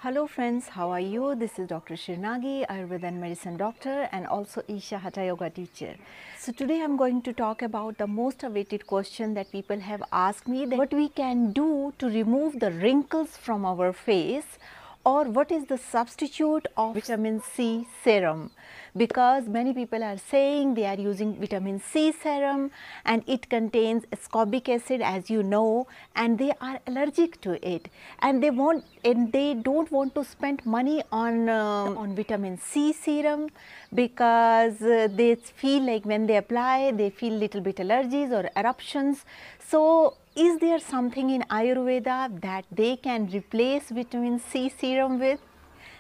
Hello friends, how are you? This is Dr. Nagi, Ayurveda and Medicine Doctor and also Isha Hatha Yoga teacher. So today I am going to talk about the most awaited question that people have asked me, that what we can do to remove the wrinkles from our face, or what is the substitute of vitamin C serum, because many people are saying they are using vitamin C serum and it contains ascorbic acid, as you know, and they are allergic to it, and they don't want to spend money on vitamin C serum because they feel like when they apply they feel little bit allergies or eruptions. So is there something in Ayurveda that they can replace vitamin C serum with?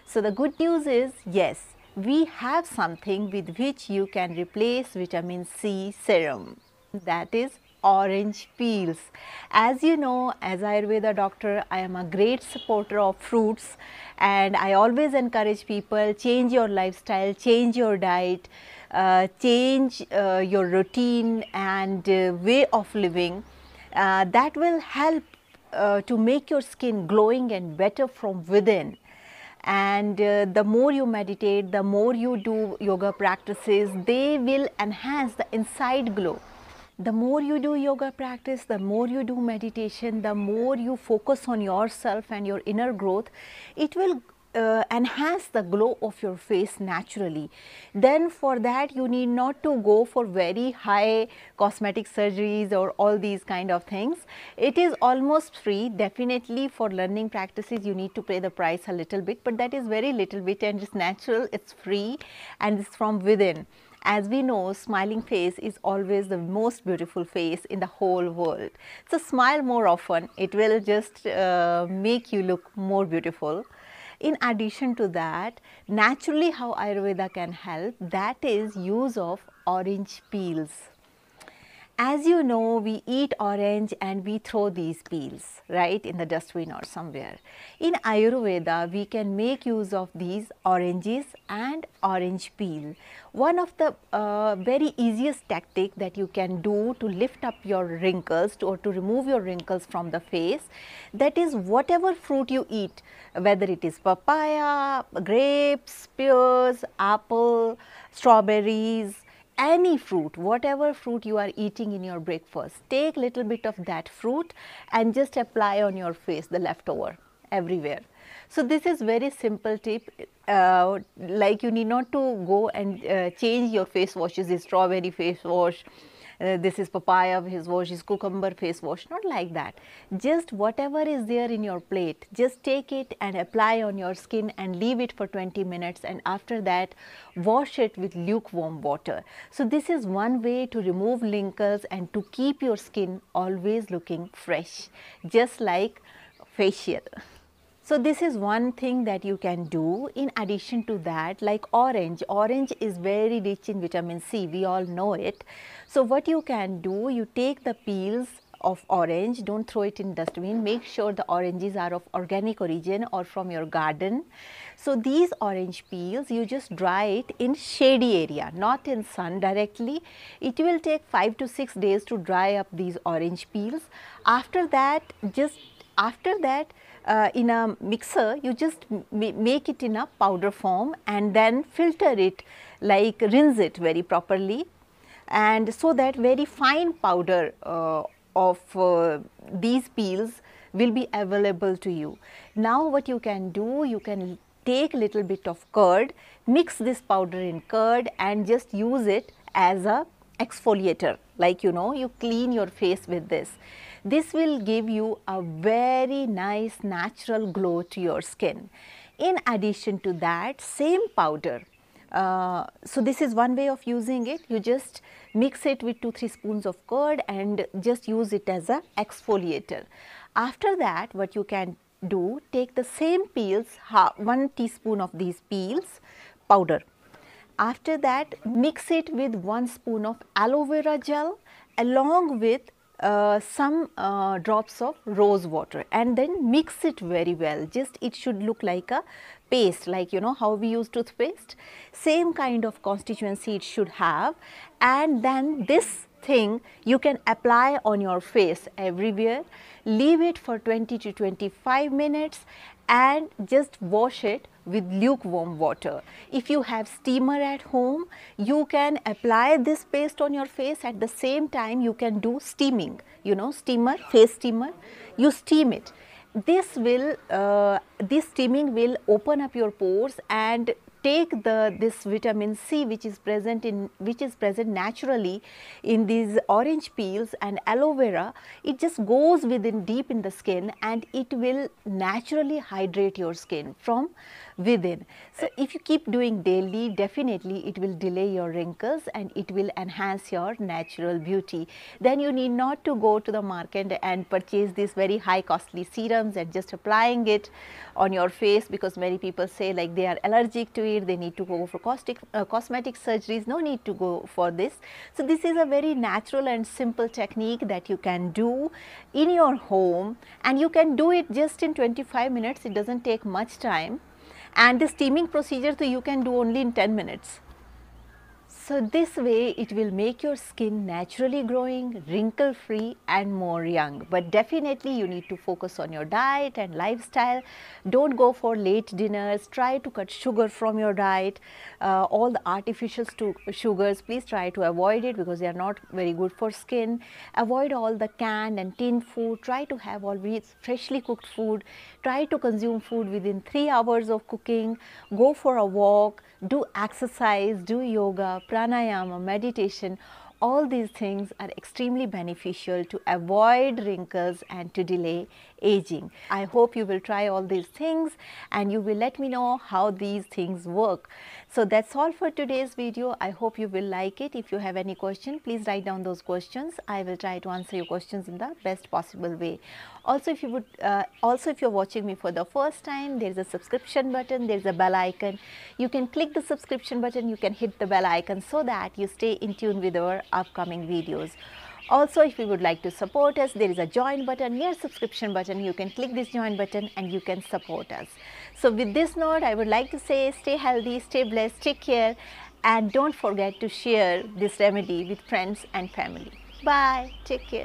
So the good news is, yes, we have something with which you can replace vitamin C serum. That is orange peels. As you know, as Ayurveda doctor, I am a great supporter of fruits, and I always encourage people, change your lifestyle, change your diet, change your routine and way of living. That will help to make your skin glowing and better from within. And the more you meditate, the more you do yoga practices, they will enhance the inside glow. The more you do yoga practice, the more you do meditation, the more you focus on yourself and your inner growth, it will enhance the glow of your face naturally. Then for that you need not to go for very high cosmetic surgeries or all these kind of things. It is almost free. Definitely for learning practices you need to pay the price a little bit, but that is very little bit and it's natural, it's free and it's from within. As we know, smiling face is always the most beautiful face in the whole world. So smile more often, it will just make you look more beautiful. In addition to that, naturally how Ayurveda can help, that is use of orange peels. As you know, we eat orange and we throw these peels, right, in the dustbin or somewhere. In Ayurveda, we can make use of these oranges and orange peel. One of the very easiest tactic that you can do to lift up your wrinkles or to remove your wrinkles from the face, that is whatever fruit you eat, whether it is papaya, grapes, pears, apple, strawberries, any fruit, whatever fruit you are eating in your breakfast, take little bit of that fruit and just apply on your face, the leftover everywhere. So this is very simple tip, like you need not to go and change your face washes, is strawberry face wash, this is papaya face wash, is cucumber face wash, not like that. Just whatever is there in your plate, just take it and apply on your skin and leave it for 20 minutes, and after that wash it with lukewarm water. So this is one way to remove wrinkles and to keep your skin always looking fresh, just like facial. So this is one thing that you can do. In addition to that, like orange is very rich in vitamin C, we all know it. So what you can do, you take the peels of orange, don't throw it in dustbin, make sure the oranges are of organic origin or from your garden. So these orange peels, you just dry it in shady area, not in sun directly. It will take 5 to 6 days to dry up these orange peels. After that, in a mixer, you just make it in a powder form and then filter it, like rinse it very properly, and so that very fine powder of these peels will be available to you. Now what you can do, you can take little bit of curd, mix this powder in curd and just use it as a exfoliator, like you know, you clean your face with this. This will give you a very nice natural glow to your skin. In addition to that, same powder, so this is one way of using it. You just mix it with 2-3 spoons of curd and just use it as a exfoliator. After that, what you can do, take the same peels, 1 teaspoon of these peels powder. After that, mix it with 1 spoon of aloe vera gel along with some drops of rose water, and then mix it very well. Just it should look like a paste, like you know how we use toothpaste, same kind of constituency it should have. And then this thing you can apply on your face everywhere, leave it for 20 to 25 minutes and just wash it with lukewarm water. If you have steamer at home, you can apply this paste on your face. At the same time, you can do steaming, steamer, face steamer, you steam it. This steaming will open up your pores and take this vitamin C which is present naturally in these orange peels and aloe vera. It just goes deep in the skin and it will naturally hydrate your skin from within. So if you keep doing daily, definitely it will delay your wrinkles and it will enhance your natural beauty. Then you need not to go to the market and purchase these very high costly serums and just applying it on your face, because many people say like they are allergic to it, they need to go for cosmetic surgeries. No need to go for this. So this is a very natural and simple technique that you can do in your home, and you can do it just in 25 minutes. It doesn't take much time, and the steaming procedure so you can do only in 10 minutes. So this way it will make your skin naturally growing, wrinkle free and more young. But definitely you need to focus on your diet and lifestyle. Don't go for late dinners. Try to cut sugar from your diet. All the artificial sugars, please try to avoid it because they are not very good for skin. Avoid all the canned and tinned food. Try to have always freshly cooked food. Try to consume food within 3 hours of cooking. Go for a walk. Do exercise, do yoga, pranayama, meditation. All these things are extremely beneficial to avoid wrinkles and to delay aging. I hope you will try all these things and you will let me know how these things work. So that's all for today's video. I hope you will like it. If you have any question, please write down those questions. I will try to answer your questions in the best possible way. Also, if you're watching me for the first time, there is a subscription button, there is a bell icon. You can click the subscription button, you can hit the bell icon so that you stay in tune with our upcoming videos. Also, if you would like to support us, there is a join button near subscription button. You can click this join button and you can support us. So with this note, I would like to say stay healthy, stay blessed, take care, and don't forget to share this remedy with friends and family. Bye. Take care.